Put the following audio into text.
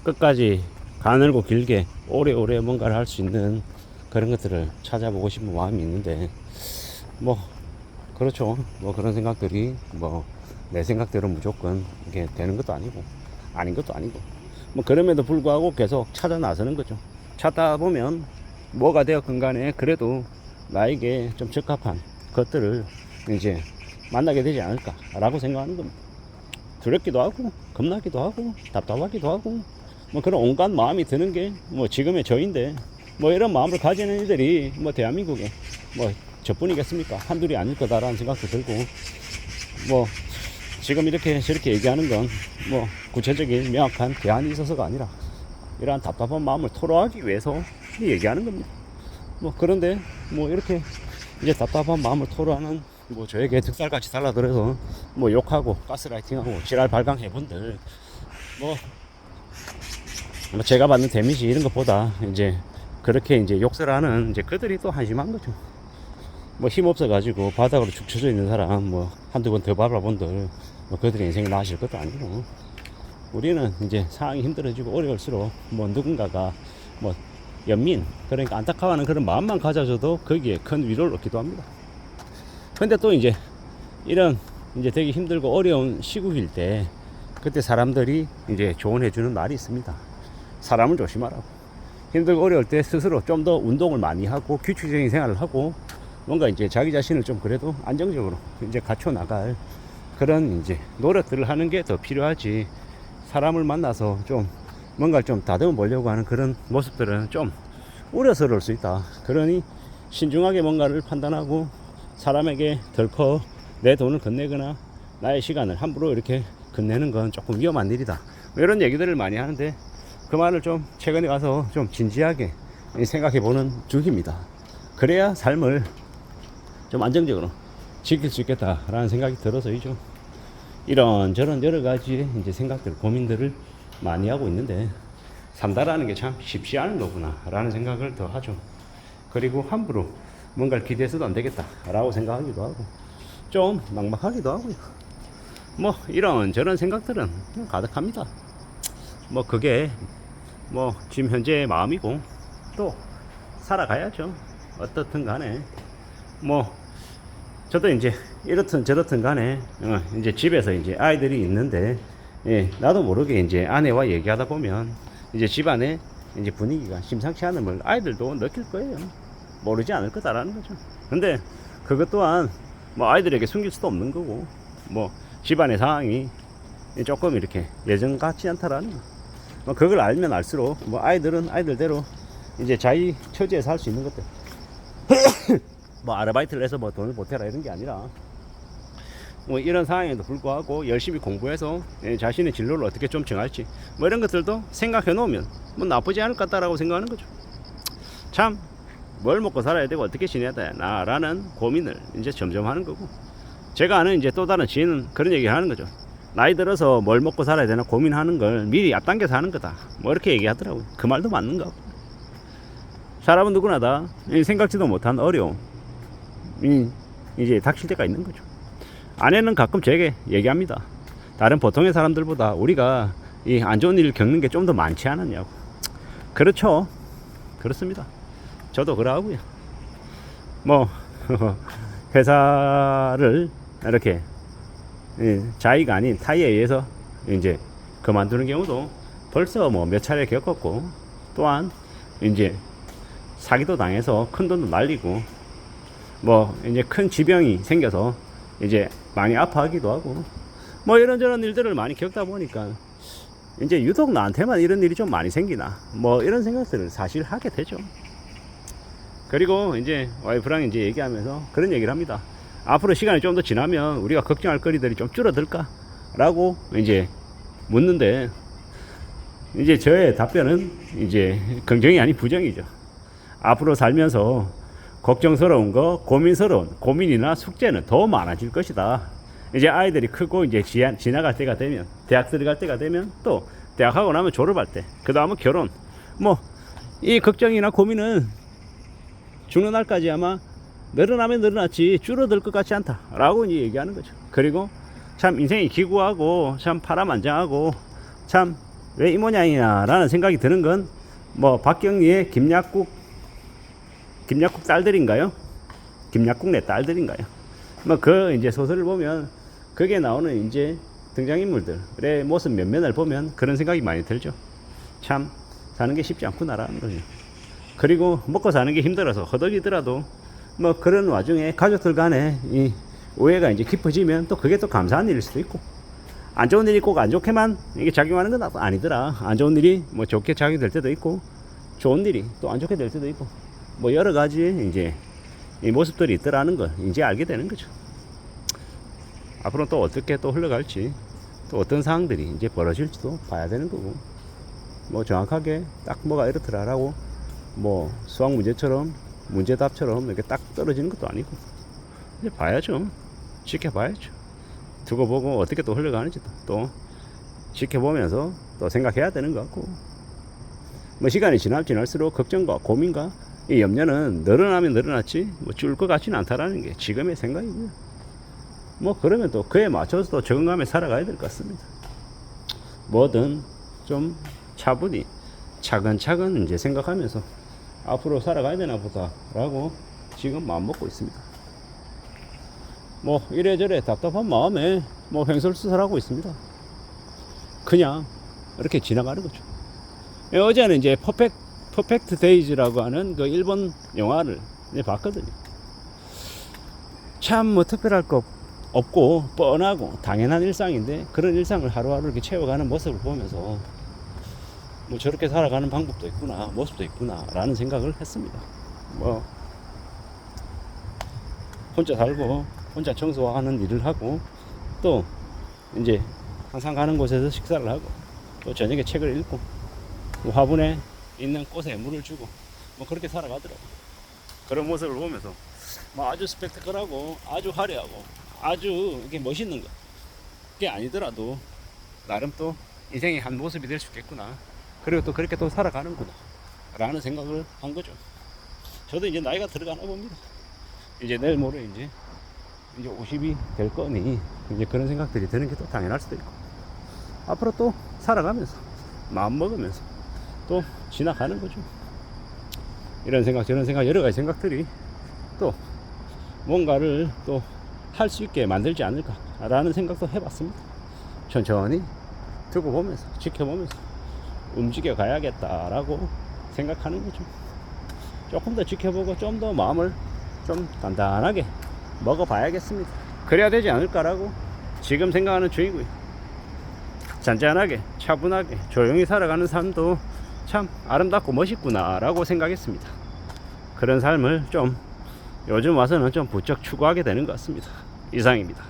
끝까지 가늘고 길게 오래오래 뭔가를 할 수 있는 그런 것들을 찾아보고 싶은 마음이 있는데, 뭐 그렇죠. 뭐 그런 생각들이 뭐 내 생각대로 무조건 이게 되는 것도 아니고 아닌 것도 아니고, 뭐 그럼에도 불구하고 계속 찾아 나서는 거죠. 찾다 보면 뭐가 되었건 간에 그래도 나에게 좀 적합한 것들을 이제 만나게 되지 않을까라고 생각하는 겁니다. 두렵기도 하고 겁나기도 하고 답답하기도 하고 뭐 그런 온갖 마음이 드는 게 뭐 지금의 저인데, 뭐 이런 마음을 가지는 이들이 뭐 대한민국에 뭐 저뿐이겠습니까? 한둘이 아닐 거다라는 생각도 들고, 뭐 지금 이렇게 저렇게 얘기하는 건 뭐 구체적인 명확한 대안이 있어서가 아니라 이러한 답답한 마음을 토로하기 위해서 얘기하는 겁니다. 뭐 그런데 뭐 이렇게 이제 답답한 마음을 토로하는 뭐 저에게 득살같이 달라들어서 뭐 욕하고 가스라이팅하고 지랄 발광해본들, 뭐 제가 받는 데미지 이런 것보다 이제 그렇게 이제 욕설하는 이제 그들이 또 한심한 거죠. 뭐 힘없어 가지고 바닥으로 축 처져 있는 사람 뭐 한두 번 더 밟아본들 뭐 그들의 인생이 나아질 것도 아니고, 우리는 이제 상황이 힘들어지고 어려울수록 뭐 누군가가 뭐 연민, 그러니까 안타까워하는 그런 마음만 가져줘도 거기에 큰 위로를 얻기도 합니다. 근데 또 이제 이런 이제 되게 힘들고 어려운 시국일 때 그때 사람들이 이제 조언해주는 말이 있습니다. 사람을 조심하라고. 힘들고 어려울 때 스스로 좀 더 운동을 많이 하고 규칙적인 생활을 하고 뭔가 이제 자기 자신을 좀 그래도 안정적으로 이제 갖춰 나갈 그런 이제 노력들을 하는 게 더 필요하지, 사람을 만나서 좀 뭔가를 좀 다듬어 보려고 하는 그런 모습들은 좀 우려스러울 수 있다. 그러니 신중하게 뭔가를 판단하고 사람에게 덜컥 내 돈을 건네거나 나의 시간을 함부로 이렇게 건네는 건 조금 위험한 일이다. 뭐 이런 얘기들을 많이 하는데, 그 말을 좀 최근에 가서 좀 진지하게 생각해 보는 중입니다. 그래야 삶을 좀 안정적으로 지킬 수 있겠다라는 생각이 들어서이죠. 이런저런 여러 가지의 이제 생각들, 고민들을 많이 하고 있는데, 산다라는 게 참 쉽지 않은 거구나 라는 생각을 더 하죠. 그리고 함부로 뭔가를 기대해서도 안 되겠다 라고 생각하기도 하고 좀 막막하기도 하고요. 뭐 이런저런 생각들은 가득합니다. 뭐 그게 뭐 지금 현재의 마음이고, 또 살아가야죠. 어떻든 간에 뭐 저도 이제 이렇든 저렇든 간에 이제 집에서 이제 아이들이 있는데, 예, 나도 모르게 이제 아내와 얘기하다 보면 이제 집안에 이제 분위기가 심상치 않음을 아이들도 느낄 거예요. 모르지 않을 거다라는 거죠. 근데 그것 또한 뭐 아이들에게 숨길 수도 없는 거고, 뭐 집안의 상황이 조금 이렇게 예전 같지 않다라는 거. 뭐 그걸 알면 알수록 뭐 아이들은 아이들대로 이제 자기 처지에서 할 수 있는 것들 뭐 아르바이트를 해서 뭐 돈을 보태라 이런 게 아니라, 뭐 이런 상황에도 불구하고 열심히 공부해서 자신의 진로를 어떻게 좀 정할지 뭐 이런 것들도 생각해 놓으면 뭐 나쁘지 않을 것 같다라고 생각하는 거죠. 참 뭘 먹고 살아야 되고 어떻게 지내야 되나 라는 고민을 이제 점점 하는 거고, 제가 아는 이제 또 다른 지인은 그런 얘기를 하는 거죠. 나이 들어서 뭘 먹고 살아야 되나 고민하는 걸 미리 앞당겨서 하는 거다, 뭐 이렇게 얘기하더라고요. 그 말도 맞는 거 같고, 사람은 누구나 다 생각지도 못한 어려움 이제 닥칠 때가 있는 거죠. 아내는 가끔 제게 얘기합니다. 다른 보통의 사람들보다 우리가 이 안 좋은 일을 겪는 게 좀 더 많지 않았냐고. 그렇죠. 그렇습니다. 저도 그러하고요. 뭐 회사를 이렇게 자의가 아닌 타의에 의해서 이제 그만두는 경우도 벌써 뭐 몇 차례 겪었고, 또한 이제 사기도 당해서 큰 돈도 날리고, 뭐 이제 큰 지병이 생겨서 이제 많이 아파하기도 하고, 뭐 이런저런 일들을 많이 겪다 보니까 이제 유독 나한테만 이런 일이 좀 많이 생기나 뭐 이런 생각들을 사실 하게 되죠. 그리고 이제 와이프랑 이제 얘기하면서 그런 얘기를 합니다. 앞으로 시간이 좀 더 지나면 우리가 걱정할 거리들이 좀 줄어들까? 라고 이제 묻는데, 이제 저의 답변은 이제 긍정이 아닌 부정이죠. 앞으로 살면서 걱정스러운 거, 고민스러운 고민이나 숙제는 더 많아질 것이다. 이제 아이들이 크고 이제 지나갈 때가 되면, 대학 들어갈 때가 되면, 또 대학하고 나면 졸업할 때, 그 다음은 결혼, 뭐 이 걱정이나 고민은 죽는 날까지 아마 늘어나면 늘어났지 줄어들 것 같지 않다 라고 이제 얘기하는 거죠. 그리고 참 인생이 기구하고 참 파란만장하고 참 왜 이 모양이냐라는 생각이 드는 건 뭐 박경리의 김약국 딸들인가요? 김약국네 딸들인가요? 뭐 그 이제 소설을 보면 거기에 나오는 이제 등장인물들의 모습 면면을 보면 그런 생각이 많이 들죠. 참 사는 게 쉽지 않구나라는 거죠. 그리고 먹고 사는 게 힘들어서 허덕이더라도 뭐 그런 와중에 가족들 간에 이 오해가 이제 깊어지면 또 그게 또 감사한 일일 수도 있고, 안 좋은 일이 꼭 안 좋게만 이게 작용하는 건 아니더라. 안 좋은 일이 뭐 좋게 작용될 때도 있고, 좋은 일이 또 안 좋게 될 때도 있고, 뭐 여러 가지 이제 이 모습들이 있더라는 걸 이제 알게 되는 거죠. 앞으로 또 어떻게 또 흘러갈지, 또 어떤 상황들이 이제 벌어질지도 봐야 되는 거고, 뭐 정확하게 딱 뭐가 이렇더라라고 뭐 수학 문제처럼 문제답처럼 이렇게 딱 떨어지는 것도 아니고, 이제 봐야죠. 지켜봐야죠. 두고 보고 어떻게 또 흘러가는지 또 지켜보면서 또 생각해야 되는 것 같고, 뭐 시간이 지날수록 걱정과 고민과 이 염려는 늘어나면 늘어났지 뭐 줄 것 같지는 않다라는 게 지금의 생각이고요. 뭐 그러면 또 그에 맞춰서 또 적응하며 살아가야 될 것 같습니다. 뭐든 좀 차분히 차근차근 이제 생각하면서 앞으로 살아가야 되나 보다라고 지금 마음 먹고 있습니다. 뭐 이래저래 답답한 마음에 뭐 횡설수설하고 있습니다. 그냥 이렇게 지나가는 거죠. 어제는 이제 퍼펙트 데이즈라고 하는 그 일본 영화를 이제 봤거든요. 참 뭐 특별할 거 없고 뻔하고 당연한 일상인데, 그런 일상을 하루하루 이렇게 채워가는 모습을 보면서 뭐 저렇게 살아가는 방법도 있구나, 모습도 있구나 라는 생각을 했습니다. 뭐 혼자 살고 혼자 청소하는 일을 하고, 또 이제 항상 가는 곳에서 식사를 하고, 또 저녁에 책을 읽고, 뭐 화분에 있는 꽃에 물을 주고, 뭐 그렇게 살아가더라고요. 그런 모습을 보면서 뭐 아주 스펙타클하고 아주 화려하고 아주 이게 멋있는 게 아니더라도 나름 또 인생의 한 모습이 될 수 있겠구나, 그리고 또 그렇게 또 살아가는구나 라는 생각을 한 거죠. 저도 이제 나이가 들어가나 봅니다. 이제 내일 모레 이제 50이 될 거니 이제 그런 생각들이 드는 게 또 당연할 수도 있고, 앞으로 또 살아가면서 마음 먹으면서 또 지나가는 거죠. 이런 생각 저런 생각 여러 가지 생각들이 또 뭔가를 또 할 수 있게 만들지 않을까 라는 생각도 해봤습니다. 천천히 두고 보면서 지켜보면서 움직여 가야겠다라고 생각하는 거죠. 조금 더 지켜보고 좀 더 마음을 좀 단단하게 먹어봐야겠습니다. 그래야 되지 않을까라고 지금 생각하는 중이고요. 잔잔하게 차분하게 조용히 살아가는 삶도 참 아름답고 멋있구나 라고 생각했습니다. 그런 삶을 좀 요즘 와서는 좀 부쩍 추구하게 되는 것 같습니다. 이상입니다.